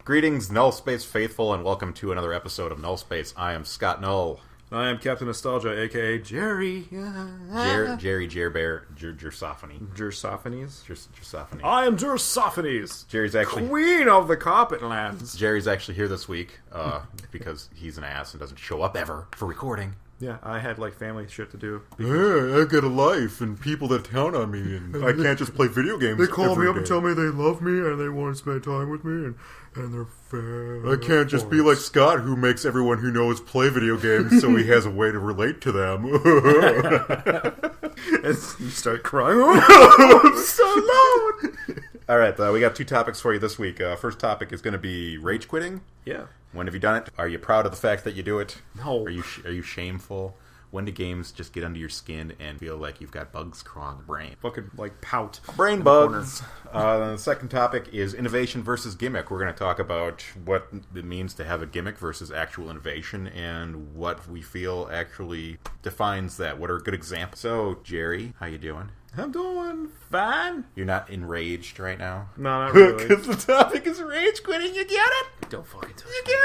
Greetings, NullSpace faithful, and welcome to another episode of NullSpace. I am Scott Null. I am Captain Nostalgia, a.k.a. Jerry. Jerry Jerbear Gersophanes. Gersophanes? I am Gersophanes. Jerry's actually... Queen of the Carpet Lands. Jerry's actually here this week, because he's an ass and doesn't show up ever for recording. Yeah, I had, family shit to do. I've got a life and people that count on me, and I can't just play video games. They call me up and tell me they love me and they want to spend time with me, and they're fair. I can't just be like Scott, who makes everyone who knows play video games so he has a way to relate to them. And you start crying. Oh, I'm so loud! Alright, we got two topics for you this week. First topic is going to be rage quitting. Yeah. When have you done it? Are you proud of the fact that you do it? No. Are you shameful? When do games just get under your skin and feel like you've got bugs crawling the brain? Fucking, pout. Brain bugs. The second topic is innovation versus gimmick. We're going to talk about what it means to have a gimmick versus actual innovation and what we feel actually defines that. What are good examples? So, Jerry, how you doing? I'm doing fine. You're not enraged right now? No, not really. Because the topic is rage quitting. You get it? Don't fucking tell me. You get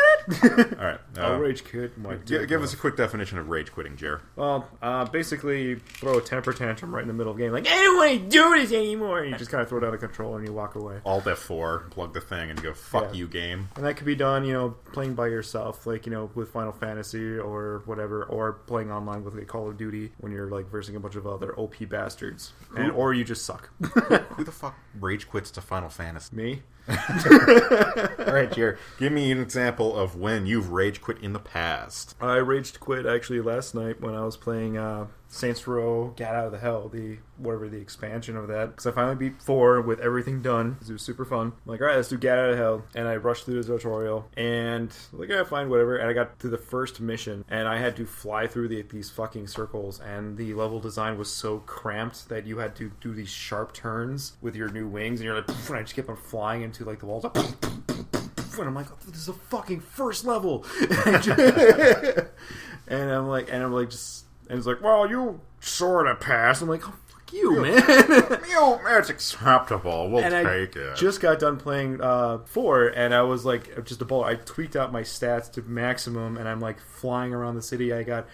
it? All right. I'll rage quit. Give us a quick definition of rage quitting, Jer. Well, basically throw a temper tantrum right in the middle of the game. I don't want to do this anymore. And you just kind of throw it out of control and you walk away. Alt F4, plug the thing, and go, fuck you, game. And that could be done, playing by yourself, with Final Fantasy or whatever, or playing online with Call of Duty when you're, versing a bunch of other OP bastards. Or you just suck. Who the fuck rage quits to Final Fantasy? Me? Alright, Jer, give me an example of when you've rage quit in the past. I raged quit actually last night when I was playing Saints Row Get Out of the Hell, the expansion of that, because I finally beat 4 with everything done, because it was super fun. I'm like, alright, let's do Get Out of Hell, and I rushed through the tutorial, and fine, whatever, and I got to the first mission, and I had to fly through these fucking circles, and the level design was so cramped that you had to do these sharp turns with your new wings, and you're like, and I just kept on flying into the walls, and I'm like, oh, this is a fucking first level, and I'm like, and it's like, well, you sort of passed. I'm like, oh, fuck you, man. It's acceptable. We'll take it. Just got done playing 4, and I was like, just a ball. I tweaked out my stats to maximum, and I'm flying around the city. I got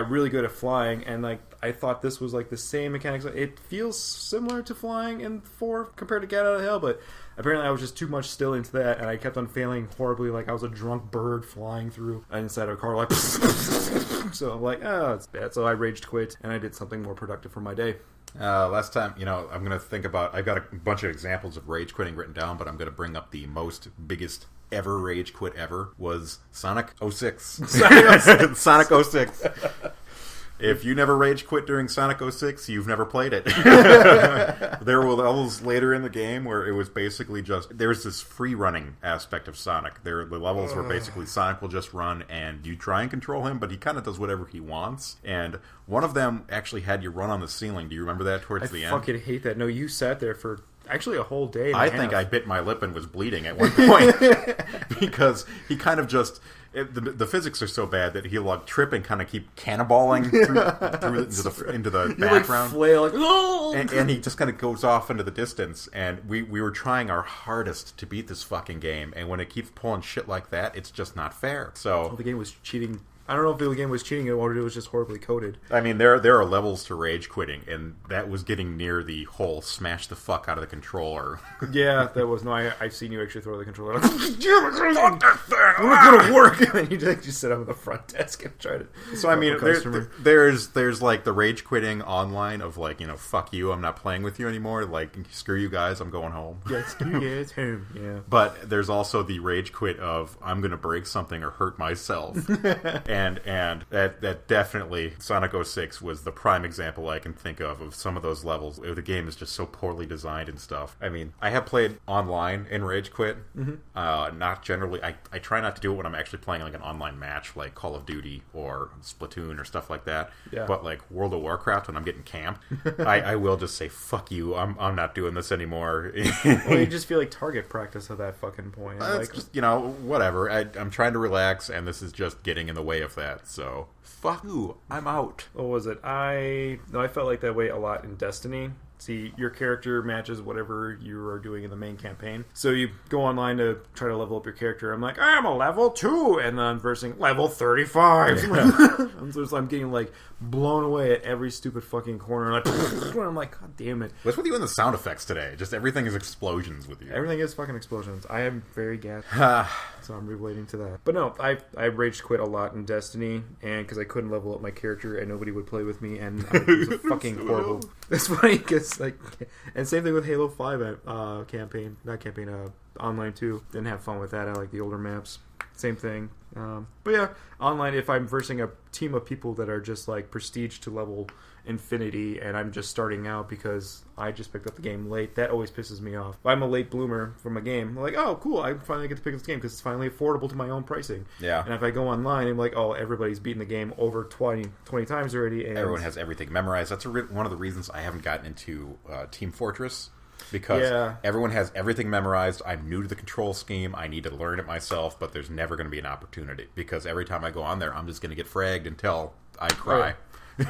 really good at flying, and I thought this was the same mechanics. It feels similar to flying in 4 compared to Get Out of Hell, but apparently I was just too much still into that, and I kept on failing horribly. I was a drunk bird flying through inside of a car, so I'm like, oh, it's bad. So I raged quit, and I did something more productive for my day. Last time, I'm going to think about... I've got a bunch of examples of rage quitting written down, but I'm going to bring up the biggest ever rage quit ever was Sonic 06. Sonic 06. If you never rage quit during Sonic 06, you've never played it. There were levels later in the game where it was basically just... There's this free running aspect of Sonic. The levels where basically Sonic will just run and you try and control him, but he kind of does whatever he wants. And one of them actually had you run on the ceiling. Do you remember that towards the end? I fucking hate that. No, you sat there for... Actually, a whole day. I think I bit my lip and was bleeding at one point because he kind of just the physics are so bad that he'll trip and kind of keep cannonballing through into the background, flail and he just kind of goes off into the distance. And we were trying our hardest to beat this fucking game, and when it keeps pulling shit like that, it's just not fair. So the game was cheating. I don't know if the game was cheating or it was just horribly coded. I mean, there are levels to rage quitting, and that was getting near the whole smash the fuck out of the controller. Yeah, that was... No, I've seen you actually throw the controller. Fuck that thing! I'm not going to work! And then you just sit up at the front desk and try to... So, I mean, there's the rage quitting online of fuck you, I'm not playing with you anymore. Screw you guys, I'm going home. Yeah, screw you guys, home. Yeah. But there's also the rage quit of, I'm going to break something or hurt myself. And that definitely, Sonic 06 was the prime example I can think of some of those levels where the game is just so poorly designed and stuff. I mean, I have played online in Rage Quit. Not generally. I try not to do it when I'm actually playing like an online match, like Call of Duty or Splatoon or stuff like that. Yeah. But like World of Warcraft, when I'm getting camped, I will just say, fuck you, I'm not doing this anymore. Well, you just feel like target practice at that fucking point. It's just, whatever. I'm trying to relax, and this is just getting in the way of that. So, fuck you, I'm out. What was it? I felt like that way a lot in Destiny. See, your character matches whatever you are doing in the main campaign. So you go online to try to level up your character. I'm like, I'm a level 2, and then I'm versing level 35. Yeah. I'm getting like blown away at every stupid fucking corner. I'm like, God damn it. What's with you in the sound effects today? Just everything is explosions with you. Everything is fucking explosions. I am very gassed. So I'm relating to that. But no, I rage quit a lot in Destiny, and because I couldn't level up my character and nobody would play with me, and it was a fucking horrible. That's funny because and same thing with Halo 5 online too. Didn't have fun with that. I like the older maps. Same thing. But yeah, online, if I'm versing a team of people that are just like prestige to level infinity and I'm just starting out because I just picked up the game late, that always pisses me off. If I'm a late bloomer from a game, I'm like, oh cool, I finally get to pick up this game because it's finally affordable to my own pricing. Yeah. And if I go online, I'm like, oh, everybody's beaten the game over 20 times already. And everyone has everything memorized. That's one of the reasons I haven't gotten into Team Fortress. Because everyone has everything memorized. I'm new to the control scheme. I need to learn it myself, but there's never going to be an opportunity. Because every time I go on there, I'm just going to get fragged until I cry. Right.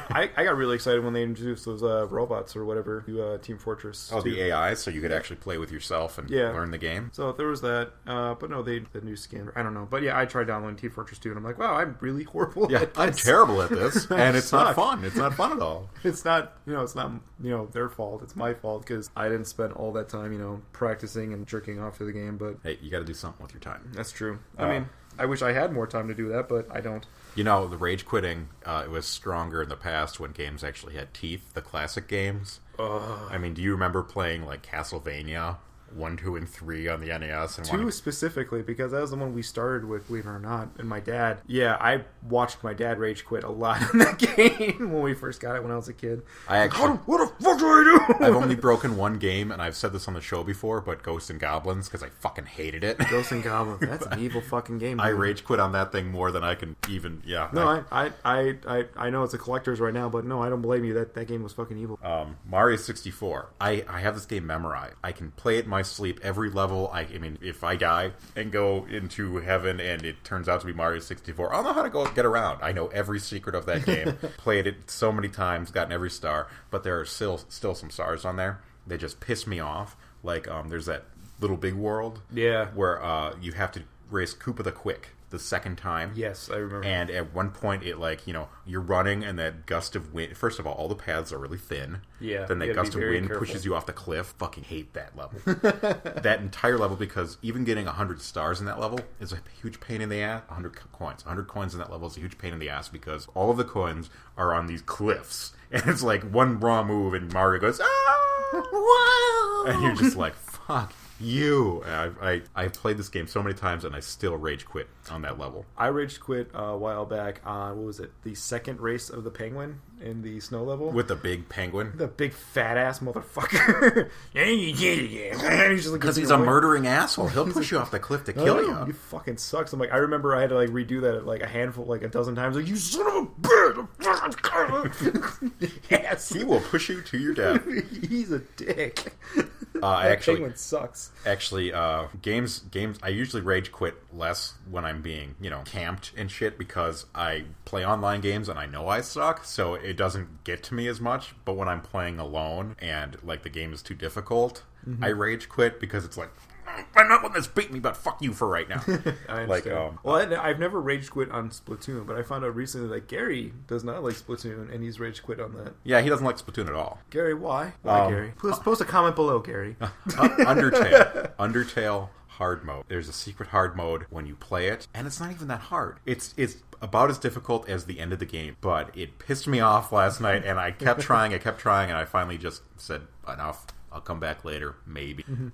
I got really excited when they introduced those robots or whatever to Team Fortress. Oh, the AI, so you could actually play with yourself and learn the game? So there was that. But no, the new skin. I don't know. But yeah, I tried downloading Team Fortress 2, and I'm like, wow, I'm really horrible at this. I'm terrible at this, and it's not fun. It's not fun at all. It's not, it's not, their fault. It's my fault because I didn't spend all that time, practicing and jerking off to the game. But hey, you got to do something with your time. That's true. I mean, I wish I had more time to do that, but I don't. The rage quitting, it was stronger in the past when games actually had teeth, the classic games. I mean, do you remember playing, like, Castlevania 1, 2, and 3 on the NES? And 2 specifically, because that was the one we started with, believe it or not. And my dad, I watched my dad rage quit a lot in that game when we first got it when I was a kid. What the fuck do I do? I've only broken one game, and I've said this on the show before, but Ghosts and Goblins, because I fucking hated it. Ghosts and Goblins, that's an evil fucking game. Dude. I rage quit on that thing more than I can even, No, I know it's a collector's right now, but no, I don't blame you. That game was fucking evil. Mario 64. I have this game memorized. I can play it my sleep every level. I mean, if I die and go into heaven and it turns out to be Mario 64, I'll know how to go get around. I know every secret of that game. Played it so many times, gotten every star, but there are still some stars on there. They just piss me off. Like, there's that Little Big World. Yeah. Where you have to race Koopa the Quick the second time. Yes, I remember. And at one point, it you're running and that gust of wind. First of all the paths are really thin. Yeah. Then that gust of wind pushes you off the cliff. Fucking hate that level. That entire level, because even getting 100 stars in that level is a huge pain in the ass. 100 coins. 100 coins in that level is a huge pain in the ass because all of the coins are on these cliffs. And it's like one wrong move and Mario goes, ah! Wow! And you're just like, fuck you. I've played this game so many times and I still rage quit on that level. I rage quit a while back on, what was it, the second race of the penguin in the snow level? With the big penguin? The big fat ass motherfucker. Yeah, you did it. Because he's a murdering asshole. He'll push you off the cliff to kill you. You fucking sucks. I'm like, I remember I had to redo that a handful, a dozen times. Like, you son of a bitch. Yes. He will push you to your death. He's a dick. Penguin sucks. Actually, games. I usually rage quit less when I'm being, camped and shit because I play online games and I know I suck, so it doesn't get to me as much. But when I'm playing alone and the game is too difficult, I rage quit because it's like, I'm not one that's beat me, but fuck you for right now. I understand. I've never rage quit on Splatoon, but I found out recently that Gary does not like Splatoon, and he's rage quit on that. Yeah, he doesn't like Splatoon at all. Gary, why? Why, Gary? Post a comment below, Gary. Undertale hard mode. There's a secret hard mode when you play it, and it's not even that hard. It's about as difficult as the end of the game, but it pissed me off last night, and I kept trying, and I finally just said, enough. I'll come back later, maybe. You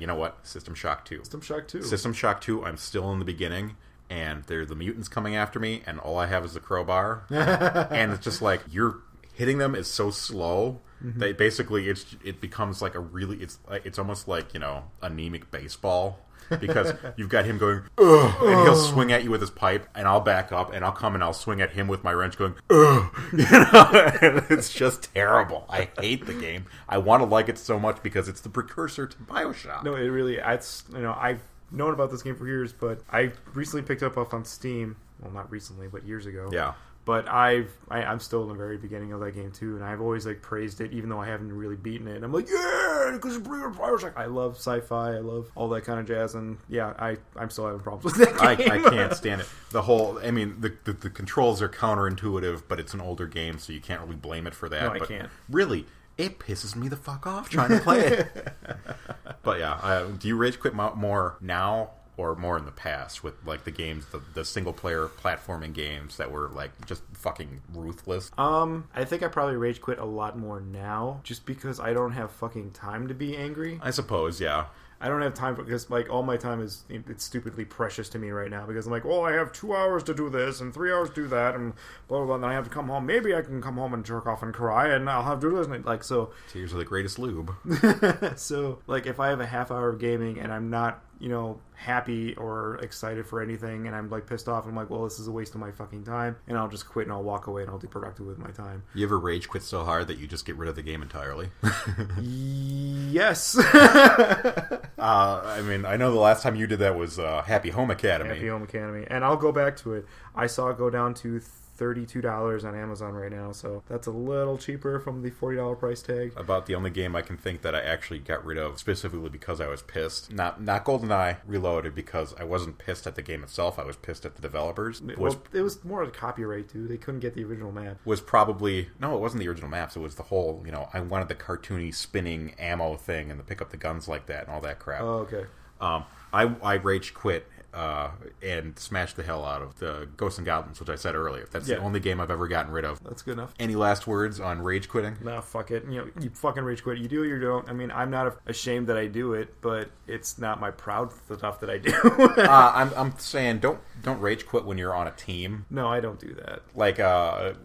know what? System Shock 2. System Shock 2. System Shock 2, I'm still in the beginning, and they're the mutants coming after me, and all I have is the crowbar, and it's just like you're hitting them is so slow that basically it becomes like it's almost like, you know, anemic baseball. Because you've got him going, ugh, and he'll swing at you with his pipe, and I'll back up, and I'll come and I'll swing at him with my wrench going, ugh. You know? And it's just terrible. I hate the game. I want to like it so much because it's the precursor to BioShock. No, it really, I've known about this game for years, but I recently picked up off on Steam. Well, not recently, but years ago. Yeah. But I'm still in the very beginning of that game too, and I've always like praised it, even though I haven't really beaten it. And I'm like, yeah, because it's BioShock. I love sci-fi, I love all that kind of jazz, and yeah, I'm still having problems with that game. I can't stand it. The controls are counterintuitive, but it's an older game, so you can't really blame it for that. No, I can't. Really, it pisses me the fuck off trying to play it. But yeah, do you rage quit more now? Or more in the past with like the games, the single player platforming games that were like just fucking ruthless? I think I probably rage quit a lot more now, just because I don't have fucking time to be angry. I suppose, yeah. I don't have time because like all my time it's stupidly precious to me right now because I'm like, well, I have 2 hours to do this and 3 hours to do that and blah blah blah. And then I have to come home. Maybe I can come home and jerk off and cry and I'll have to do this and like so. Tears are the greatest lube. So like if I have a half hour of gaming and I'm not, you know, happy or excited for anything and I'm like pissed off, I'm like, well, this is a waste of my fucking time, and I'll just quit and I'll walk away and I'll be productive with my time. You ever rage quit so hard that you just get rid of the game entirely? Yes. I mean, I know the last time you did that was Happy Home Academy. Happy Home Academy, and I'll go back to it. I saw it go down to $32 on Amazon right now, so that's a little cheaper from the $40 price tag. About the only game I can think that I actually got rid of specifically because I was pissed. Not GoldenEye Reloaded, because I wasn't pissed at the game itself. I was pissed at the developers. It was more of a copyright too. They couldn't get the original map. No, it wasn't the original maps. It was the whole, you know, I wanted the cartoony spinning ammo thing and to pick up the guns like that and all that crap. Oh, okay. I rage quit and smashed the hell out of the Ghosts and Goblins, which I said earlier. That's the only game I've ever gotten rid of. That's good enough. Any last words on rage quitting? Nah, fuck it. You know, you fucking rage quit. You do it, you don't. I mean, I'm not ashamed that I do it, but it's not my proud stuff that I do. I'm saying don't rage quit when you're on a team. No, I don't do that. Like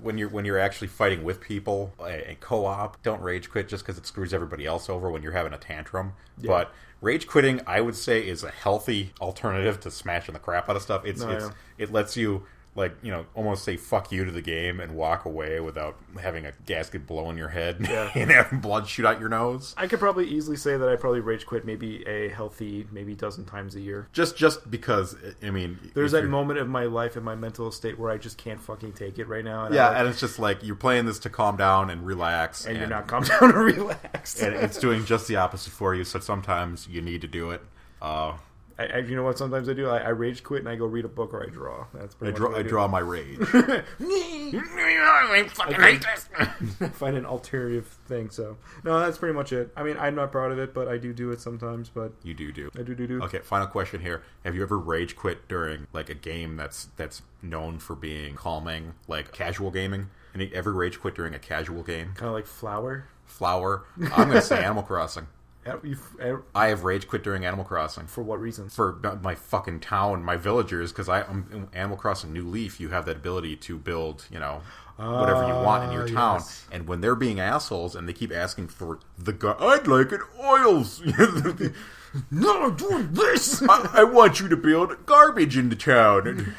when you're actually fighting with people, a co-op. Don't rage quit just because it screws everybody else over when you're having a tantrum. Yeah. But rage quitting, I would say, is a healthy alternative to smashing the crap out of stuff. It lets you, like, you know, almost say fuck you to the game and walk away without having a gasket blow in your head and having blood shoot out your nose. I could probably easily say that I probably rage quit maybe a healthy maybe dozen times a year. Just because, I mean... There's that moment of my life and my mental state where I just can't fucking take it right now. And it's just like, you're playing this to calm down and relax. And you're not calm down and relaxed. And it's doing just the opposite for you, so sometimes you need to do it. You know what? Sometimes I do. I rage quit and I go read a book or I draw. That's pretty much what I do. Draw my rage. I fucking hate this. Find an alternative thing. So no, that's pretty much it. I mean, I'm not proud of it, but I do it sometimes. But you do. I do. Okay, final question here. Have you ever rage quit during like a game that's known for being calming, like casual gaming? And you ever rage quit during a casual game? Kind of like Flower. I'm going to say Animal Crossing. I have rage quit during Animal Crossing. For what reason? For my fucking town, my villagers, because I'm in Animal Crossing New Leaf, you have that ability to build, you know, whatever you want in your town. Yes. And when they're being assholes and they keep asking for I'd like it oils. No, I'm doing this. I want you to build garbage in the town.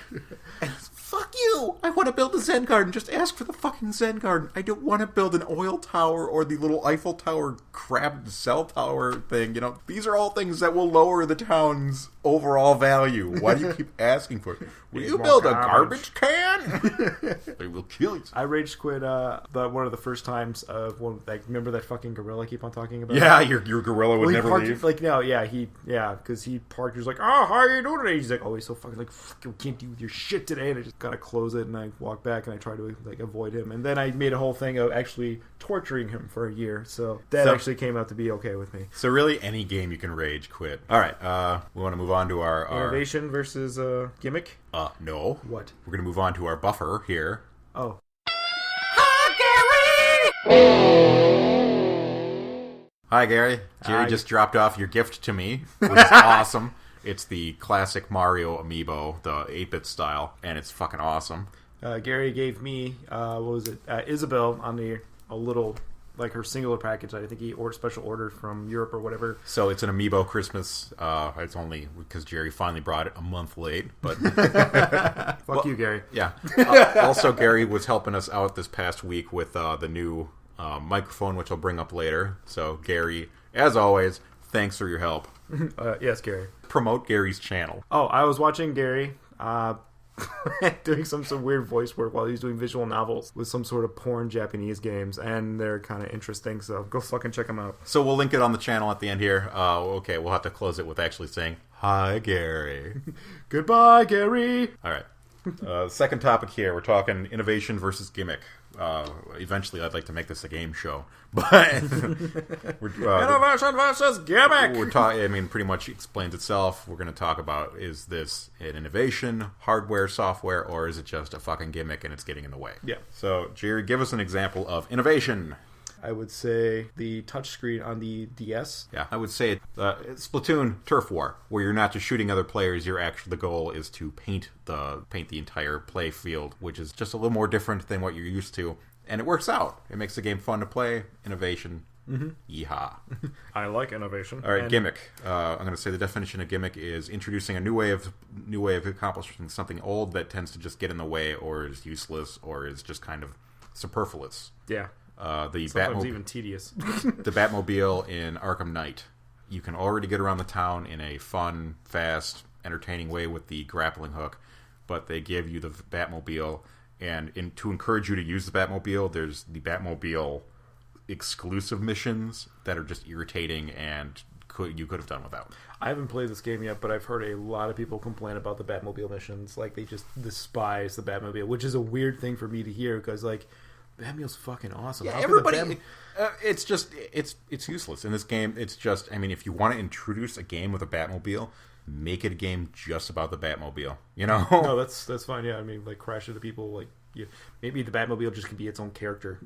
Fuck you! I want to build a Zen garden. Just ask for the fucking Zen garden. I don't want to build an oil tower or the little Eiffel Tower crab cell tower thing. You know, these are all things that will lower the town's overall value. Why do you keep asking for it? Will you build a garbage can? They will kill you. I rage quit one of the first times of one. Like, remember that fucking gorilla I keep on talking about? Yeah, your gorilla would never leave. Because he parked. He was like, "Oh, how are you doing today?" He's like, "Oh, he's so fucking like, fucking can't deal with your shit today." And I just gotta close it and I walk back and I try to like avoid him. And then I made a whole thing of actually torturing him for a year. So that actually came out to be okay with me. So really, any game you can rage quit. All right, we want to move on to our innovation versus gimmick. No. What? We're going to move on to our buffer here. Oh. Hi, Gary. Jerry just dropped off your gift to me, which is awesome. It's the classic Mario amiibo, the 8-bit style, and it's fucking awesome. Gary gave me, Isabel on a little, like her singular package. I think he special ordered from Europe or whatever. So it's an amiibo Christmas. It's only because Jerry finally brought it a month late. But Fuck you, Gary. Yeah. Also, Gary was helping us out this past week with the new microphone, which I'll bring up later. So, Gary, as always, thanks for your help. Yes, Gary. Promote Gary's channel. Oh, I was watching Gary doing some weird voice work while he was doing visual novels with some sort of porn Japanese games, and they're kind of interesting, so go fucking check them out. So we'll link it on the channel at the end here. Okay, we'll have to close it with actually saying, hi, Gary. Goodbye, Gary. All right. Second topic here. We're talking innovation versus gimmick. Eventually, I'd like to make this a game show, but innovation versus gimmick. We're talking. I mean, pretty much explains itself. We're going to talk about: is this an innovation, hardware, software, or is it just a fucking gimmick and it's getting in the way? Yeah. So, Jerry, give us an example of innovation. I would say the touchscreen on the DS. Yeah, I would say Splatoon Turf War, where you're not just shooting other players. The goal is to paint the entire play field, which is just a little more different than what you're used to, and it works out. It makes the game fun to play. Innovation. Mm-hmm. Yeehaw. I like innovation. All right, gimmick. I'm going to say the definition of gimmick is introducing a new way of accomplishing something old that tends to just get in the way, or is useless, or is just kind of superfluous. Yeah. Sometimes even tedious. The Batmobile in Arkham Knight. You can already get around the town in a fun, fast, entertaining way with the grappling hook, but they give you the Batmobile, and to encourage you to use the Batmobile, there's the Batmobile exclusive missions that are just irritating and you could have done without. I haven't played this game yet, but I've heard a lot of people complain about the Batmobile missions. Like, they just despise the Batmobile, which is a weird thing for me to hear, because, like, Batmobile's fucking awesome. Yeah, everybody. It's useless in this game. It's just, I mean, if you want to introduce a game with a Batmobile, make it a game just about the Batmobile. You know? No, that's fine. Yeah, I mean, like, Crash of the People, like, yeah, maybe the Batmobile just can be its own character.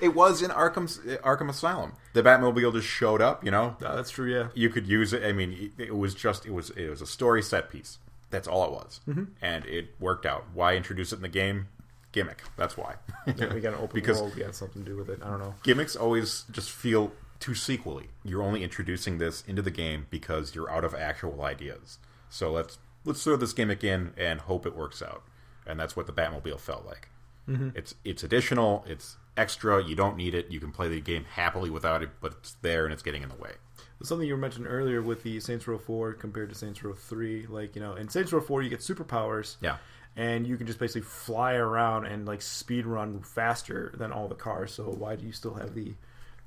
It was in Arkham Asylum. The Batmobile just showed up. You know? That's true. Yeah, you could use it. I mean, it was a story set piece. That's all it was, and it worked out. Why introduce it in the game? Gimmick. That's why. Yeah, we got an open world. We got something to do with it. I don't know. Gimmicks always just feel too sequely. You're only introducing this into the game because you're out of actual ideas. So let's throw this gimmick in and hope it works out. And that's what the Batmobile felt like. Mm-hmm. It's additional. It's extra. You don't need it. You can play the game happily without it, but it's there and it's getting in the way. Something you mentioned earlier with the Saints Row 4 compared to Saints Row 3, like, you know, in Saints Row 4 you get superpowers. Yeah. And you can just basically fly around and, like, speed run faster than all the cars. So why do you still have the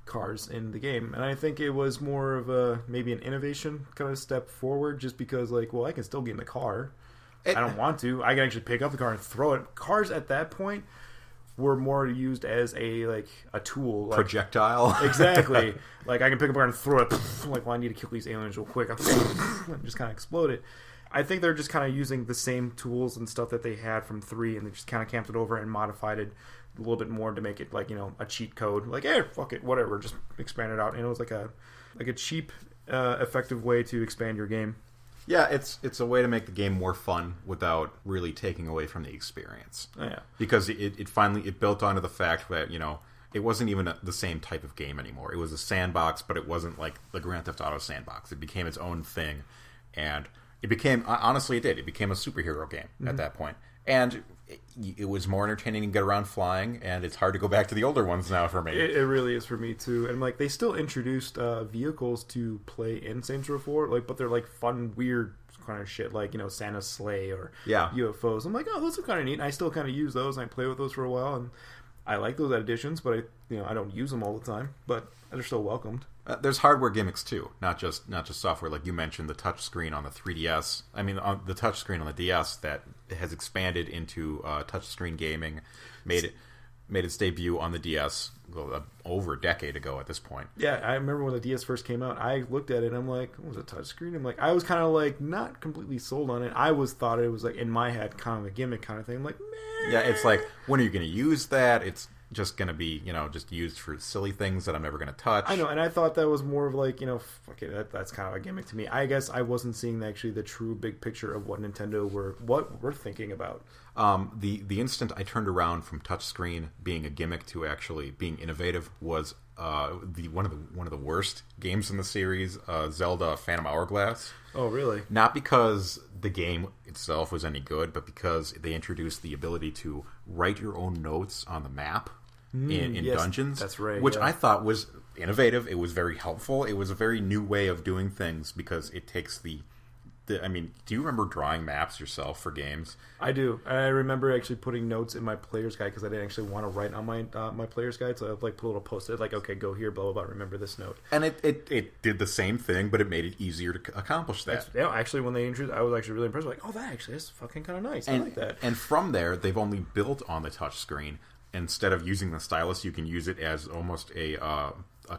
cars in the game? And I think it was more of maybe an innovation kind of step forward, just because, like, well, I can still get in the car. I don't want to. I can actually pick up the car and throw it. Cars at that point were more used as a tool, like, projectile. Exactly. Like, I can pick up a car and throw it. Like, well, I need to kill these aliens real quick. And just kind of explode it. I think they're just kind of using the same tools and stuff that they had from 3, and they just kind of camped it over and modified it a little bit more to make it, like, you know, a cheat code. Like, hey, fuck it, whatever, just expand it out. And it was like a cheap, effective way to expand your game. Yeah, it's a way to make the game more fun without really taking away from the experience. Oh, yeah. Because it finally built onto the fact that, you know, it wasn't even the same type of game anymore. It was a sandbox, but it wasn't like the Grand Theft Auto sandbox. It became its own thing, and it became, honestly, it did. It became a superhero game at that point. And it was more entertaining to get around flying, and it's hard to go back to the older ones now for me. It really is for me, too. And, like, they still introduced vehicles to play in Saints Row 4, like, but they're, like, fun, weird kind of shit, like, you know, Santa's sleigh or UFOs. I'm like, oh, those are kind of neat. And I still kind of use those, and I play with those for a while, and I like those additions, but I don't use them all the time, but they're still welcomed. There's hardware gimmicks too, not just software. Like you mentioned, the touch screen on the 3DS. I mean, on the touch screen on the DS that has expanded into touch screen gaming, made its debut on the DS over a decade ago at this point. Yeah, I remember when the DS first came out. I looked at it and I'm like, "What was a touch screen?" I'm like, I was kind of like not completely sold on it. I thought it was like in my head kind of a gimmick kind of thing. I'm like, meh. Yeah, it's like, when are you going to use that? just going to be, just used for silly things that I'm never going to touch. I know, and I thought that was more of like, fuck it, that's kind of a gimmick to me. I guess I wasn't seeing actually the true big picture of what Nintendo we're thinking about. The instant I turned around from touchscreen being a gimmick to actually being innovative was one of the worst games in the series, Zelda Phantom Hourglass. Oh, really? Not because the game itself was any good, but because they introduced the ability to write your own notes on the map in yes, dungeons. That's right. Which yeah. I thought was innovative. It was very helpful. It was a very new way of doing things because it takes do you remember drawing maps yourself for games? I do. I remember actually putting notes in my player's guide because I didn't actually want to write on my player's guide, so I like put a little post-it like, okay, go here, blah blah blah. Remember this note. And it did the same thing, but it made it easier to accomplish that. Actually, when they introduced, I was actually really impressed. Like, oh, that's fucking kind of nice. I like that. And from there, they've only built on the touchscreen. Instead of using the stylus, you can use it as almost a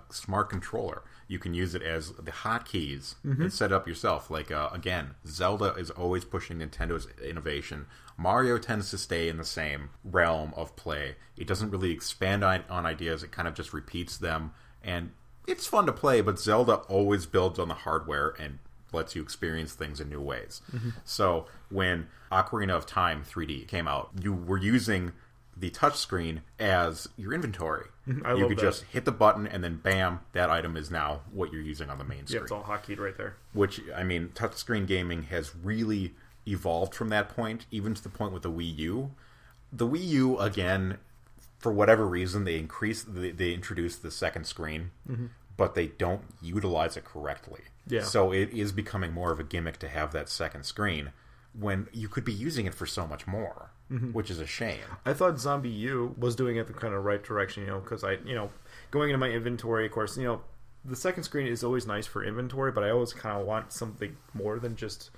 smart controller. You can use it as the hotkeys and set it up yourself. Like, again, Zelda is always pushing Nintendo's innovation. Mario tends to stay in the same realm of play. It doesn't really expand on ideas. It kind of just repeats them. And it's fun to play, but Zelda always builds on the hardware and lets you experience things in new ways. So when Ocarina of Time 3D came out, you were using the touchscreen as your inventory. You could just hit the button and then bam, that item is now what you're using on the main screen. Yeah, it's all hotkeyed right there. Which, touchscreen gaming has really evolved from that point, even to the point with the Wii U. The Wii U, again, for whatever reason, they introduced the second screen, but they don't utilize it correctly. Yeah. So it is becoming more of a gimmick to have that second screen when you could be using it for so much more. Which is a shame. I thought Zombie U was doing it the kind of right direction, because going into my inventory, of course, the second screen is always nice for inventory, but I always kind of want something more than just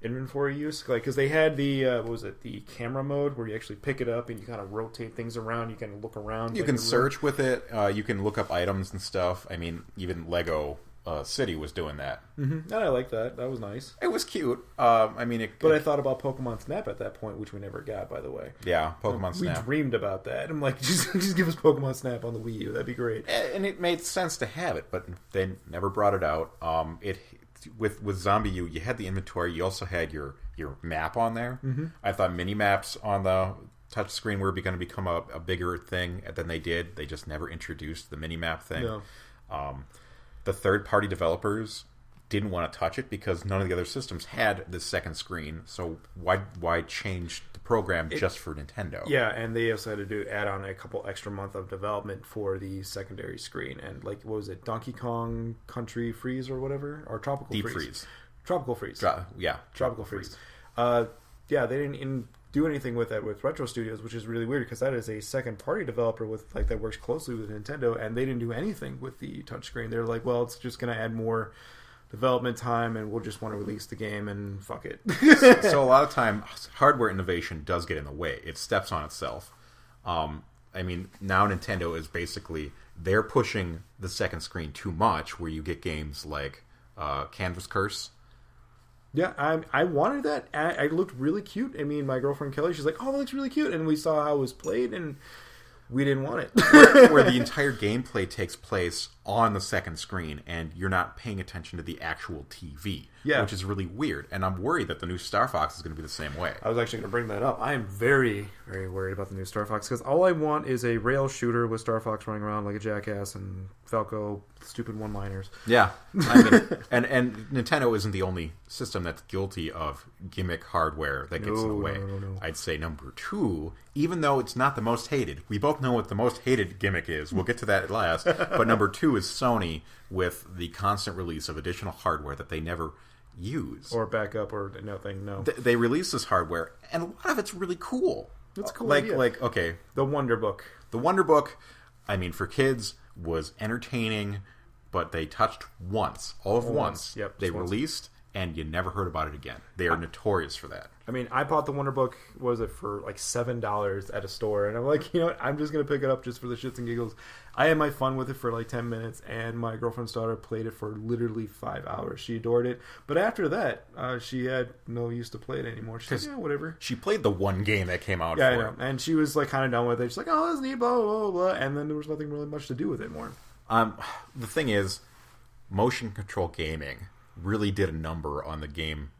inventory use. Like, because they had the, the camera mode where you actually pick it up and you kind of rotate things around, you can look around. You can search with it, you can look up items and stuff. Even Lego City was doing that. And I like that. That was nice. It was cute. But I thought about Pokemon Snap at that point, which we never got, by the way. Yeah, Pokemon Snap. We dreamed about that. I'm like, just give us Pokemon Snap on the Wii U. That'd be great. And it made sense to have it, but they never brought it out. With Zombie U, you had the inventory. You also had your map on there. I thought mini maps on the touchscreen were going to become a bigger thing than they did. They just never introduced the mini map thing. No. The third-party developers didn't want to touch it because none of the other systems had this second screen. So why change the program just for Nintendo? Yeah, and they also had to add on a couple extra months of development for the secondary screen. And what was it, Donkey Kong Country Freeze or whatever, or Tropical Deep Freeze? Freeze. Tropical Freeze. Tropical Freeze. They didn't do anything with that with Retro Studios, which is really weird because that is a second party developer that works closely with Nintendo, and they didn't do anything with the touchscreen. They're like, well, it's just going to add more development time, and we'll just want to release the game and fuck it. So a lot of time, hardware innovation does get in the way. It steps on itself. Now Nintendo is basically, they're pushing the second screen too much, where you get games like Canvas Curse. Yeah, I wanted that. I looked really cute. My girlfriend Kelly, she's like, oh, that looks really cute. And we saw how it was played, and we didn't want it. where the entire gameplay takes place on the second screen, and you're not paying attention to the actual TV, which is really weird. And I'm worried that the new Star Fox is going to be the same way. I was actually going to bring that up. I am very, very worried about the new Star Fox, because all I want is a rail shooter with Star Fox running around like a jackass and Falco stupid one-liners. Yeah. And Nintendo isn't the only system that's guilty of gimmick hardware that gets in the way. No. I'd say number 2, even though it's not the most hated. We both know what the most hated gimmick is. We'll get to that last. But number 2 is Sony with the constant release of additional hardware that they never use. Or backup or nothing, no. They release this hardware, and a lot of it's really cool. It's cool. Okay. The Wonder Book. The Wonder Book, for kids, was entertaining, but they touched once. All of once. Yep, they once. released, and you never heard about it again. They are notorious for that. I mean, I bought the Wonder Book, what was it, for like $7 at a store, and I'm like, you know what, I'm just going to pick it up just for the shits and giggles. I had my fun with it for like 10 minutes, and my girlfriend's daughter played it for literally 5 hours. She adored it, but after that, she had no use to play it anymore. She's like, yeah, whatever. She played the one game that came out yeah, for I know. it. And she was like kind of done with it. She's like, oh, that's neat, blah, blah, blah, blah, and then there was nothing really much to do with it more. The thing is, motion control gaming really did a number on the game,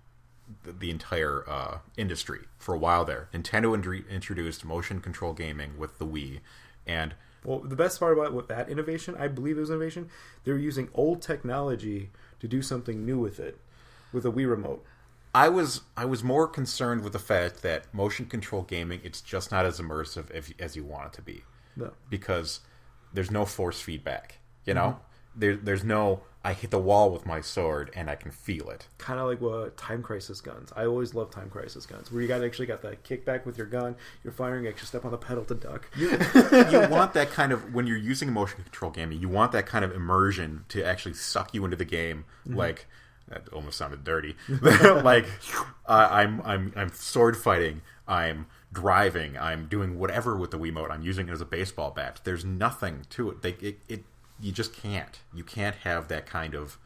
the entire industry for a while there. Nintendo introduced motion control gaming with the Wii, and well, the best part about with that innovation, I believe it was innovation, they were using old technology to do something new with it, with a Wii remote. I was more concerned with the fact that motion control gaming, it's just not as immersive as you want it to be. No. Because there's no force feedback, you know? There's no, I hit the wall with my sword and I can feel it. Kind of like what Time Crisis guns. I always love Time Crisis guns, where you actually got that kickback with your gun, you're firing, you actually step on the pedal to duck. You want that kind of, when you're using motion control gaming, you want that kind of immersion to actually suck you into the game, like, that almost sounded dirty. Like, I'm sword fighting, I'm driving, I'm doing whatever with the Wiimote, I'm using it as a baseball bat. There's nothing to it. You just can't. You can't have that kind of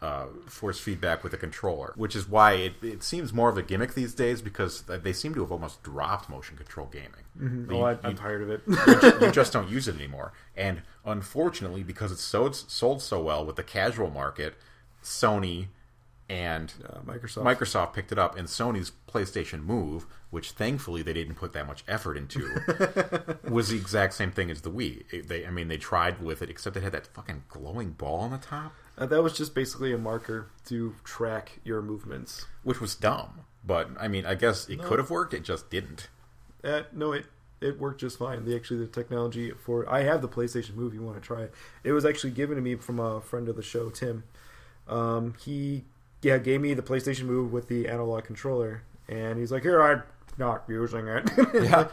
force feedback with a controller, which is why it seems more of a gimmick these days, because they seem to have almost dropped motion control gaming. Mm-hmm. I'm tired of it. You just don't use it anymore. And unfortunately, because it's sold so well with the casual market, Sony and Microsoft picked it up, and Sony's PlayStation Move, which thankfully they didn't put that much effort into, was the exact same thing as the Wii. They tried with it, except it had that fucking glowing ball on the top. That was just basically a marker to track your movements. Which was dumb. But, I mean, I guess it could have worked, it just didn't. No, it worked just fine. The technology for... I have the PlayStation Move, you want to try it. It was actually given to me from a friend of the show, Tim. He gave me the PlayStation Move with the analog controller, and he's like, here, I'm not using it. Yeah.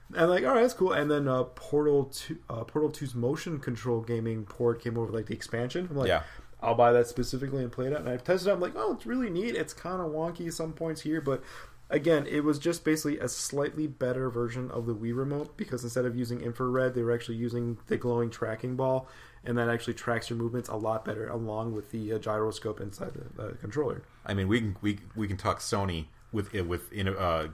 And I'm like, all right, that's cool. And then Portal 2's motion control gaming port came over, like the expansion. I'm like, yeah, I'll buy that specifically and play it out. And I've tested it. I'm like, oh, it's really neat. It's kind of wonky at some points here, but again, it was just basically a slightly better version of the Wii remote, because instead of using infrared, they were actually using the glowing tracking ball, and that actually tracks your movements a lot better, along with the gyroscope inside the controller. I mean, we can talk Sony with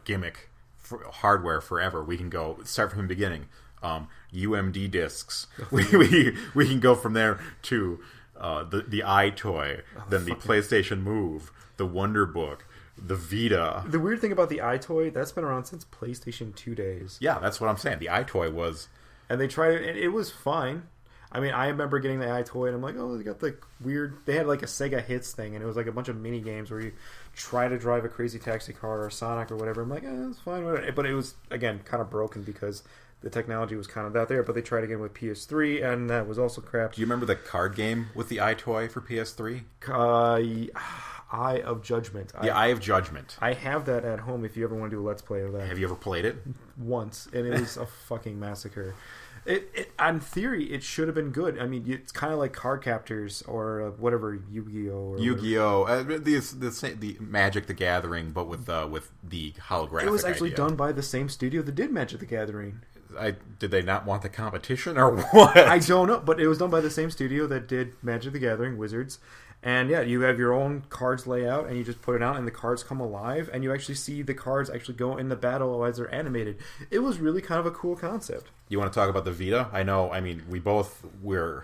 gimmick for hardware forever. We can go start from the beginning. UMD discs. We can go from there to the iToy, then the PlayStation Move, the Wonder Book, the Vita. The weird thing about the iToy, that's been around since PlayStation 2 days. Yeah, that's what I'm saying. The iToy was... And they tried it, and it was fine. I mean, I remember getting the iToy, and I'm like, oh, they got the weird... They had like a Sega Hits thing, and it was like a bunch of mini games where you try to drive a Crazy Taxi car or Sonic or whatever. I'm like, it's fine. Whatever. But it was, again, kind of broken because the technology was kind of out there. But they tried again with PS3, and that was also crap. Do you remember the card game with the iToy for PS3? Eye of Judgment. Eye of Judgment. I have that at home if you ever want to do a Let's Play of that. Have you ever played it? Once, and it was a fucking massacre. It on theory, it should have been good. I mean, it's kind of like Card Captors or whatever, Yu-Gi-Oh! The Magic the Gathering, but with the holographic. It was actually idea. Done by the same studio that did Magic the Gathering. Did they not want the competition or what? I don't know, but it was done by the same studio that did Magic the Gathering, Wizards. And yeah, you have your own cards layout, and you just put it out, and the cards come alive, and you actually see the cards actually go in the battle as they're animated. It was really kind of a cool concept. You want to talk about the Vita? I know. I mean, we were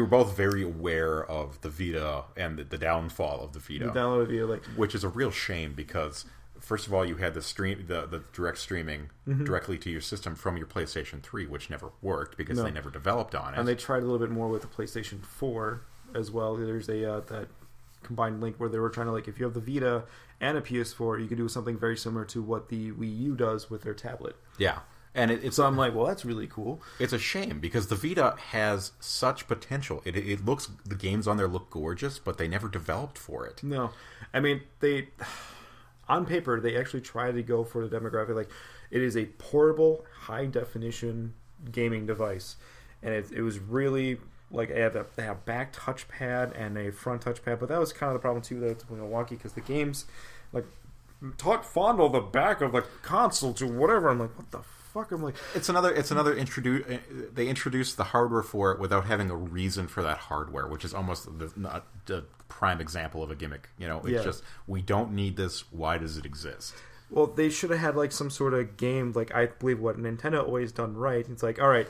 both very aware of the Vita and the downfall of the Vita. The download of the Vita, which is a real shame because, first of all, you had the direct streaming directly to your system from your PlayStation 3, which never worked because they never developed on it. And they tried a little bit more with the PlayStation 4 as well. There's that combined link where they were trying to, like, if you have the Vita and a PS4, you could do something very similar to what the Wii U does with their tablet. Yeah. And so I'm like, well, that's really cool. It's a shame because the Vita has such potential. It looks, the games on there look gorgeous, but they never developed for it. No. I mean, on paper, they actually try to go for the demographic. Like, it is a portable, high-definition gaming device. And it was really Like they have back touchpad and a front touchpad, but that was kind of the problem too. That it's wonky because the games like fondle the back of the console to whatever. I'm like, what the fuck? I'm like, it's another they introduced the hardware for it without having a reason for that hardware, which is almost not the prime example of a gimmick. It's just, we don't need this. Why does it exist? Well, they should have had like some sort of game. Like I believe what Nintendo always done right. It's like, all right,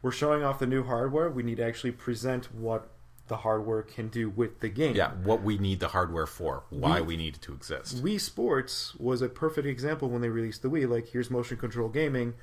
we're showing off the new hardware. We need to actually present what the hardware can do with the game. Yeah, what we need the hardware for, why we need it to exist. Wii Sports was a perfect example when they released the Wii. Like, here's motion control gaming.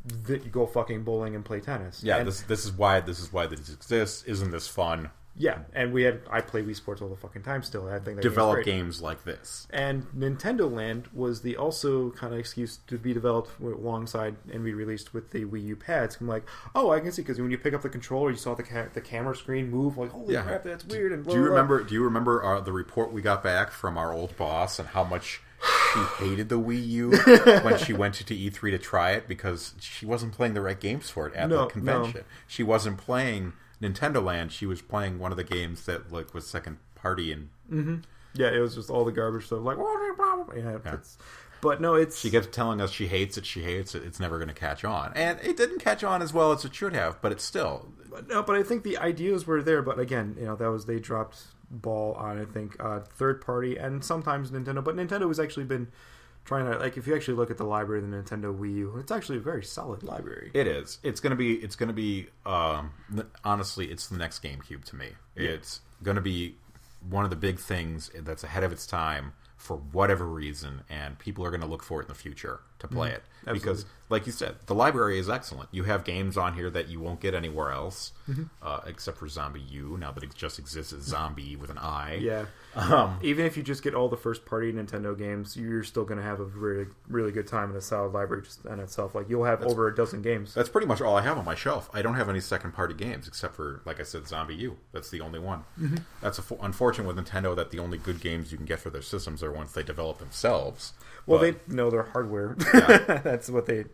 That you go fucking bowling and play tennis. Yeah, and this is why this exists. Isn't this fun? Yeah, and I play Wii Sports all the fucking time still. I think that develop games like this. And Nintendo Land was the also kind of excuse to be developed alongside and re-released with the Wii U pads. I'm like, oh, I can see, because when you pick up the controller, you saw the camera screen move. Like, holy crap, that's weird. And blah, do you remember the report we got back from our old boss and how much she hated the Wii U when she went to E3 to try it because she wasn't playing the right games for it at the convention? No. She wasn't playing Nintendo Land. She was playing one of the games that like was second party and yeah, it was just all the garbage stuff. Like, but no, it's she kept telling us she hates it. It's never going to catch on, and it didn't catch on as well as it should have. But it's still but I think the ideas were there. But again, they dropped ball on I think third party and sometimes Nintendo. But Nintendo has actually been trying to, like, if you actually look at the library of the Nintendo Wii U, it's actually a very solid library. It is. It's gonna be. Honestly, it's the next GameCube to me. Yeah. It's gonna be one of the big things that's ahead of its time for whatever reason, and people are gonna look for it in the future to play it. Absolutely. Because, like you said, the library is excellent. You have games on here that you won't get anywhere else, except for Zombie U. Now that it just exists as Zombie with an I. Yeah. Even if you just get all the first-party Nintendo games, you're still going to have a really, really good time in a solid library just in itself. Like, you'll have over a dozen games. That's pretty much all I have on my shelf. I don't have any second-party games except for, like I said, Zombie U. That's the only one. That's unfortunate with Nintendo that the only good games you can get for their systems are ones they develop themselves. Well, they know their hardware. Yeah. That's what they're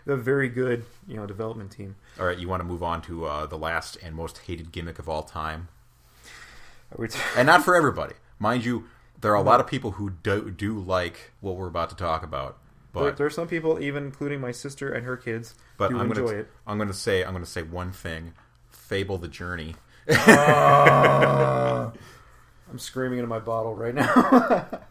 a very good, development team. All right, you want to move on to the last and most hated gimmick of all time? And not for everybody. Mind you, there are a lot of people who do like what we're about to talk about. But there are some people, even including my sister and her kids, who enjoy it. I'm going to say one thing: Fable the Journey. I'm screaming into my bottle right now.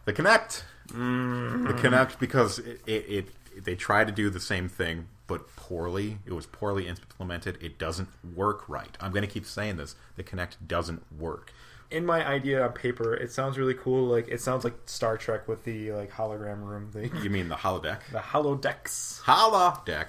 The Kinect. The Kinect, because they try to do the same thing, but poorly. It was poorly implemented. It doesn't work right. I'm going to keep saying this. The Kinect doesn't work. In my idea on paper, it sounds really cool. Like, it sounds like Star Trek with the hologram room thing. You mean the holodeck? The holodecks. Holodeck.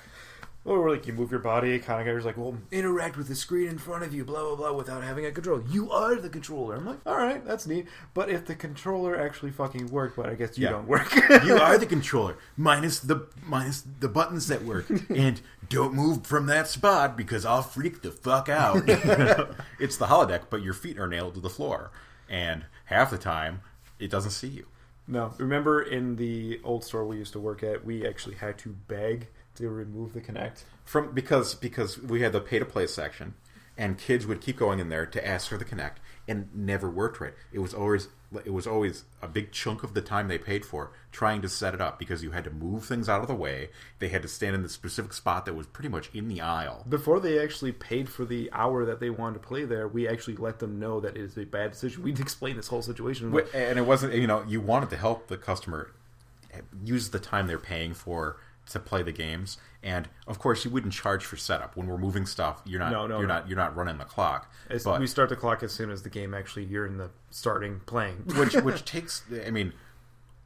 Or like you move your body, kind of guys like, well, interact with the screen in front of you, blah blah blah, without having a controller. You are the controller. I'm like, all right, that's neat. But if the controller actually fucking worked, but I guess you don't work. You are the controller, minus the buttons that work, and don't move from that spot because I'll freak the fuck out. It's the holodeck, but your feet are nailed to the floor, and half the time it doesn't see you. No, remember in the old store we used to work at, we actually had to beg to remove the Kinect because we had the pay to play section, and kids would keep going in there to ask for the Kinect, and it never worked right. It was always a big chunk of the time they paid for trying to set it up, because you had to move things out of the way. They had to stand in the specific spot that was pretty much in the aisle. Before they actually paid for the hour that they wanted to play there, we actually let them know that it is a bad decision. We'd explain this whole situation. And it wasn't, you wanted to help the customer use the time they're paying for to play the games, and of course you wouldn't charge for setup. When we're moving stuff, you're not running the clock. We start the clock as soon as the game actually you're in the starting playing, which takes, and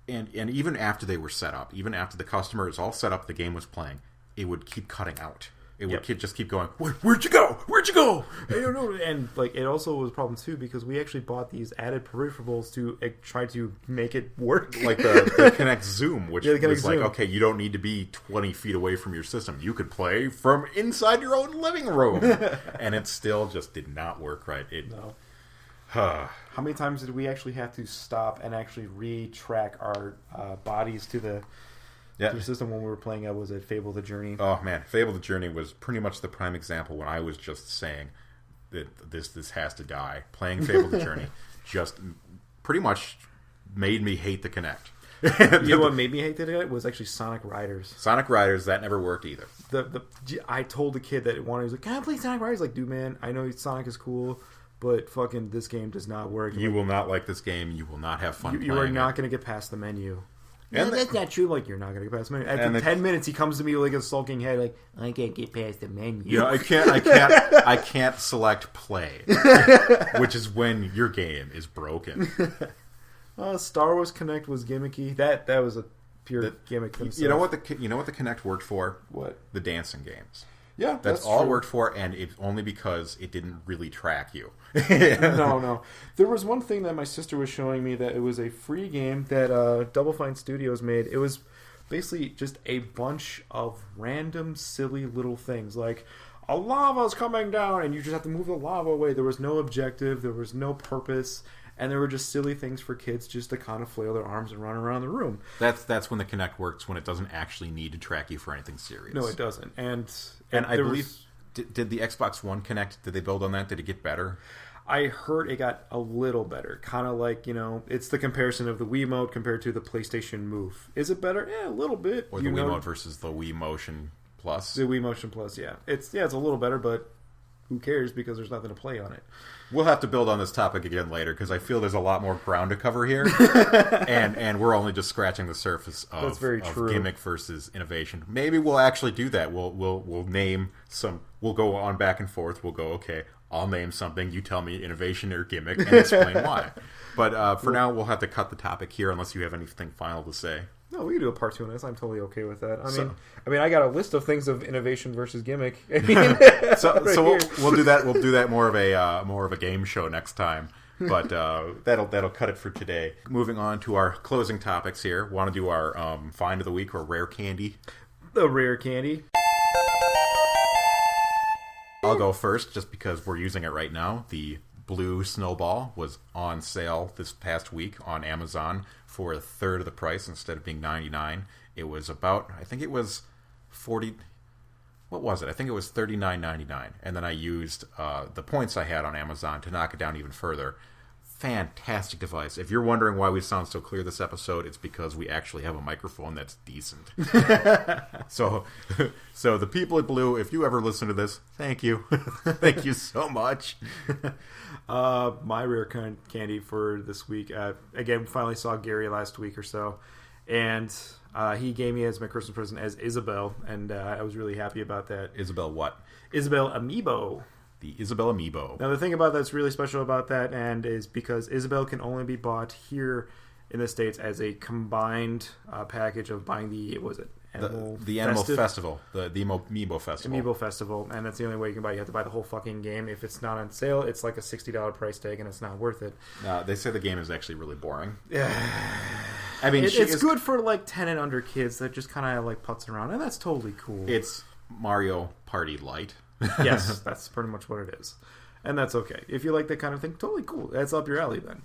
even after they were set up, even after the customer is all set up, the game was playing, it would keep cutting out. It would just keep going, where'd you go? Where'd you go? I don't know. And it also was a problem too, because we actually bought these added peripherals to try to make it work. Like the Kinect Zoom, which was like, okay, you don't need to be 20 feet away from your system. You could play from inside your own living room. And it still just did not work right. No. How many times did we actually have to stop and actually retrack our bodies to the system when we were playing? Was it Fable the Journey? Oh man, Fable the Journey was pretty much the prime example when I was just saying, this has to die. Playing Fable the Journey just pretty much made me hate the Kinect. You know what made me hate the Kinect was actually Sonic Riders. Sonic Riders, that never worked either. I told the kid that it wanted. He was like, "Can I play Sonic Riders?" Like, dude, man, I know Sonic is cool, but fucking this game does not work. You will not like this game. You will not have fun playing it. You are not going to get past the menu. And that's not true. Like, you're not going to get past the menu. After 10 minutes, he comes to me with like a sulking head, like, I can't get past the menu. Yeah, I can't select play, which is when your game is broken. Star Wars Kinect was gimmicky. That was a pure gimmick themselves. You know what the Kinect worked for? What? The dancing games. Yeah, that's all it worked for, and it's only because it didn't really track you. No. There was one thing that my sister was showing me that it was a free game that Double Fine Studios made. It was basically just a bunch of random, silly little things, like a lava's coming down, and you just have to move the lava away. There was no objective, there was no purpose, and there were just silly things for kids just to kind of flail their arms and run around the room. That's when the Kinect works, when it doesn't actually need to track you for anything serious. No, it doesn't. And I believe, did the Xbox One Kinect, did they build on that? Did it get better? I heard it got a little better. Kind of like, it's the comparison of the Wiimote compared to the PlayStation Move. Is it better? Yeah, a little bit. Or the Wiimote versus the Wii Motion Plus? The Wii Motion Plus, yeah. It's a little better, but who cares because there's nothing to play on it. We'll have to build on this topic again later because I feel there's a lot more ground to cover here, and we're only just scratching the surface of, That's very true. Gimmick versus innovation. Maybe we'll actually do that. We'll name some. We'll go on back and forth. We'll go, okay, I'll name something. You tell me innovation or gimmick and explain why. But for now, we'll have to cut the topic here unless you have anything final to say. No, we can do a part 2 on this. I'm totally okay with that. I mean, I got a list of things of innovation versus gimmick. We'll do that. We'll do that more of a game show next time. But that'll cut it for today. Moving on to our closing topics here. Want to do our find of the week or rare candy? The rare candy. I'll go first, just because we're using it right now. The Blue Snowball was on sale this past week on Amazon for a third of the price instead of being $99. It was about, I think it was 40. What was it? I think it was $39.99, and then I used the points I had on Amazon to knock it down even further. Fantastic device. If you're wondering why we sound so clear this episode, it's because we actually have a microphone that's decent. So the people at Blue, if you ever listen to this, thank you. Thank you so much. My rare candy for this week, again, finally saw Gary last week or so, and he gave me as my Christmas present as Isabel, and I was really happy about that. Isabel what? Isabel Amiibo. The Isabel Amiibo. Now, the thing about that's really special about that and is because Isabel can only be bought here in the States as a combined package of buying the Animal Festival, the Amiibo Festival. Amiibo Festival, and that's the only way you can buy it. You have to buy the whole fucking game. If it's not on sale, it's like a $60 price tag, and it's not worth it. They say the game is actually really boring. Yeah. I mean, it's good for like 10 and under kids that just kind of like putz around, and that's totally cool. It's Mario Party Light. Yes, that's pretty much what it is. And that's okay. If you like that kind of thing, totally cool. That's up your alley then.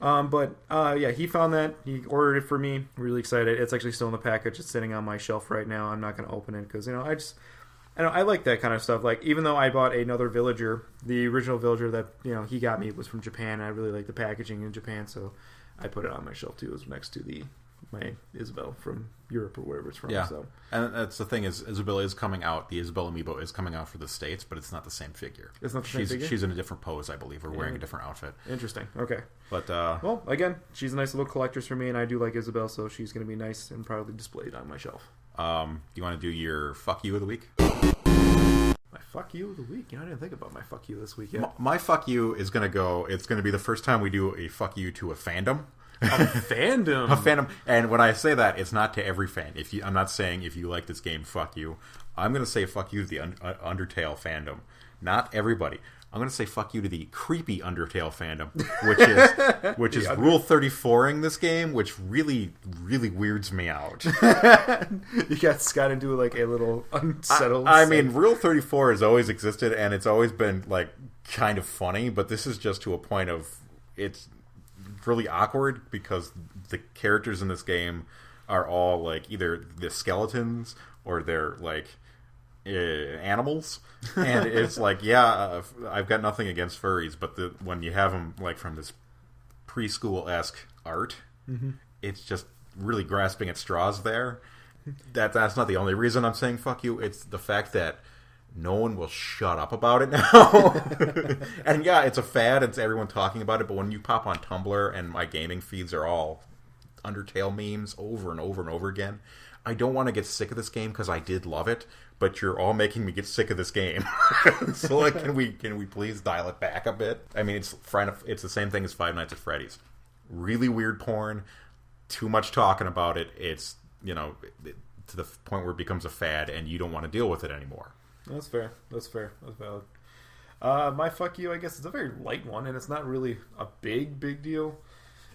Yeah, he found that. He ordered it for me. Really excited. It's actually still in the package. It's sitting on my shelf right now. I'm not going to open it because, I like that kind of stuff. Like, even though I bought another villager, the original villager that, he got me was from Japan. And I really like the packaging in Japan, so I put it on my shelf too. It was next to my Isabel from Europe or wherever it's from. Yeah, so. And that's the thing is Isabel is coming out. The Isabel Amiibo is coming out for the States, but it's not the same figure. It's not the same figure? She's in a different pose, I believe, or wearing a different outfit. Interesting. Okay. But well, again, she's a nice little collector's for me, and I do like Isabel, so she's going to be nice and proudly displayed on my shelf. Do you want to do your fuck you of the week? My fuck you of the week? I didn't think about my fuck you this week yet. My fuck you is going to go. It's going to be the first time we do a fuck you to a fandom. A fandom. A fandom. And when I say that, it's not to every fan. I'm not saying if you like this game, fuck you. I'm going to say fuck you to the Undertale fandom. Not everybody. I'm going to say fuck you to the creepy Undertale fandom, which is Rule 34ing this game, which really, really weirds me out. You got Scott into like a little unsettled. I mean, Rule 34 has always existed, and it's always been like kind of funny, but this is just to a point of it's really awkward because the characters in this game are all like either the skeletons or they're like animals, and it's like, yeah, I've got nothing against furries, but when you have them like from this preschool-esque art, it's just really grasping at straws there. That's not the only reason I'm saying fuck you. It's the fact that no one will shut up about it now. And yeah, it's a fad. It's everyone talking about it. But when you pop on Tumblr and my gaming feeds are all Undertale memes over and over and over again, I don't want to get sick of this game because I did love it. But you're all making me get sick of this game. So like, can we please dial it back a bit? I mean, it's the same thing as Five Nights at Freddy's. Really weird porn. Too much talking about it. It's, to the point where it becomes a fad and you don't want to deal with it anymore. That's fair. That's valid. My fuck you, I guess, it's a very light one, and it's not really a big deal.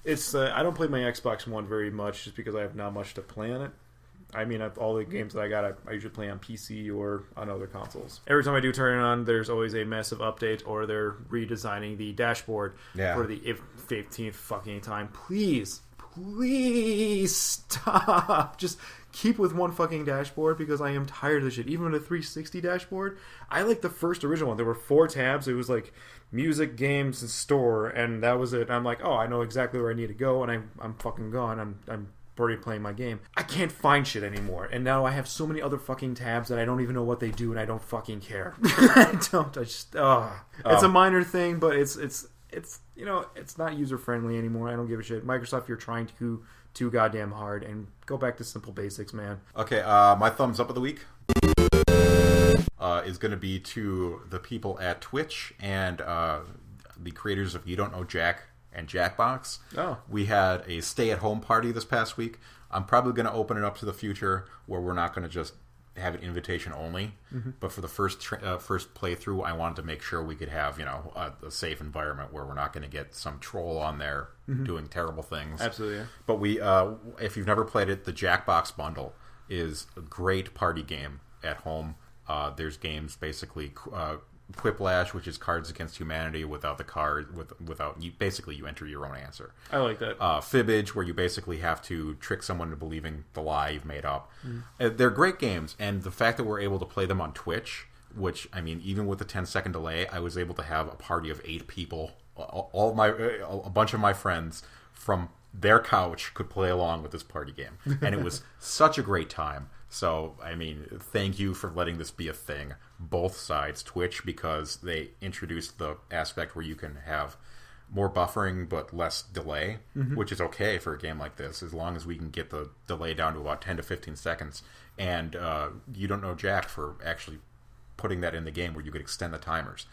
It's I don't play my Xbox One very much just because I have not much to play on it. I mean, all the games that I got, I usually play on PC or on other consoles. Every time I do turn it on, there's always a massive update, or they're redesigning the dashboard for the 15th fucking time. Please stop. Just keep with one fucking dashboard because I am tired of this shit. Even with a 360 dashboard, I like the first original one. There were 4 tabs. It was like music, games, and store, and that was it. I'm like, oh, I know exactly where I need to go, and I'm fucking gone. I'm already playing my game. I can't find shit anymore, and now I have so many other fucking tabs that I don't even know what they do, and I don't fucking care. It's a minor thing, but it's it's not user friendly anymore. I don't give a shit. Microsoft, you're trying to too goddamn hard, and go back to simple basics, man. Okay, my thumbs up of the week is going to be to the people at Twitch and the creators of You Don't Know Jack and Jackbox. Oh. We had a stay-at-home party this past week. I'm probably going to open it up to the future where we're not going to just have an invitation only. But for the first playthrough, I wanted to make sure we could have a safe environment where we're not going to get some troll on there doing terrible things. Absolutely. Yeah. But we, if you've never played it, the Jackbox bundle is a great party game at home. There's games basically. Quiplash, which is Cards Against Humanity without the card, without you. Basically, you enter your own answer. I like that. Fibbage, where you basically have to trick someone into believing the lie you've made up. They're great games, and the fact that we're able to play them on Twitch, which I mean, even with the 10-second delay, I was able to have a party of 8 people. A bunch of my friends from their couch could play along with this party game, and it was such a great time. So, I mean, thank you for letting this be a thing. Both sides, Twitch, because they introduced the aspect where you can have more buffering but less delay, which is okay for a game like this, as long as we can get the delay down to about 10 to 15 seconds. And You Don't Know Jack for actually putting that in the game where you could extend the timers.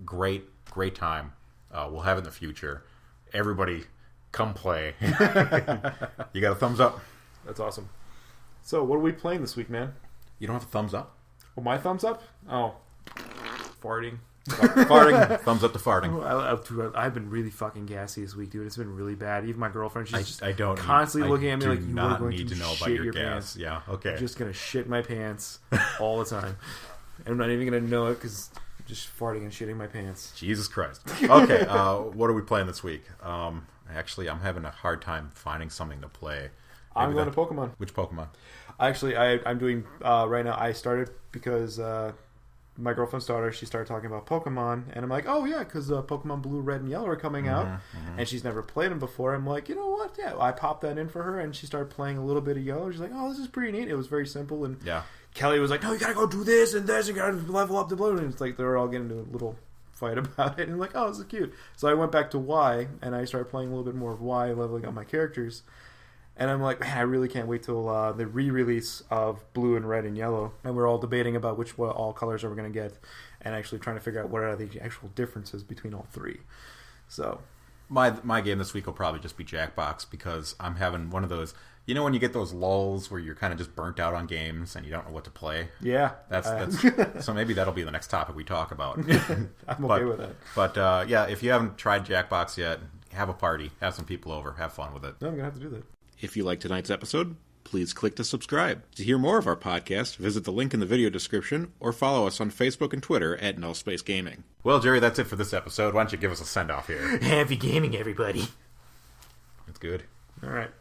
Great time. We'll have it in the future. Everybody, come play. You got a thumbs up? That's awesome. So, what are we playing this week, man? You don't have a thumbs up? Oh, my thumbs up? Oh. Farting. Farting. Thumbs up to farting. I've been really fucking gassy this week, dude. It's been really bad. Even my girlfriend, she's constantly looking at me like, you are going need to know shit about your gas. Pants. Yeah, okay. I'm just going to shit my pants all the time. And I'm not even going to know it because I'm just farting and shitting my pants. Jesus Christ. Okay, what are we playing this week? Actually, I'm having a hard time finding something to play. I'm going to Pokemon. Which Pokemon? Actually, I'm doing right now. I started because my girlfriend's daughter, she started talking about Pokemon, and I'm like, oh yeah, because Pokemon Blue, Red, and Yellow are coming out, and she's never played them before. I'm like, you know what? Yeah, I popped that in for her, and she started playing a little bit of Yellow. She's like, oh, this is pretty neat. It was very simple, and Kelly was like, no, you gotta go do this and this, you gotta level up the blue, and it's like they were all getting into a little fight about it, and I'm like, oh, this is cute. So I went back to Y, and I started playing a little bit more of Y, leveling up my characters. And I'm like, man, I really can't wait till the re-release of Blue and Red and Yellow. And we're all debating about what all colors are we going to get, and actually trying to figure out what are the actual differences between all three. So, my game this week will probably just be Jackbox, because I'm having one of those. You know when you get those lulls where you're kind of just burnt out on games and you don't know what to play? Yeah. That's so maybe that'll be the next topic we talk about. I'm okay with that. But yeah, if you haven't tried Jackbox yet, have a party, have some people over, have fun with it. No, I'm going to have to do that. If you liked tonight's episode, please click to subscribe. To hear more of our podcast, visit the link in the video description or follow us on Facebook and Twitter at NullSpace Gaming. Well, Jerry, that's it for this episode. Why don't you give us a send-off here? Happy gaming, everybody. That's good. All right.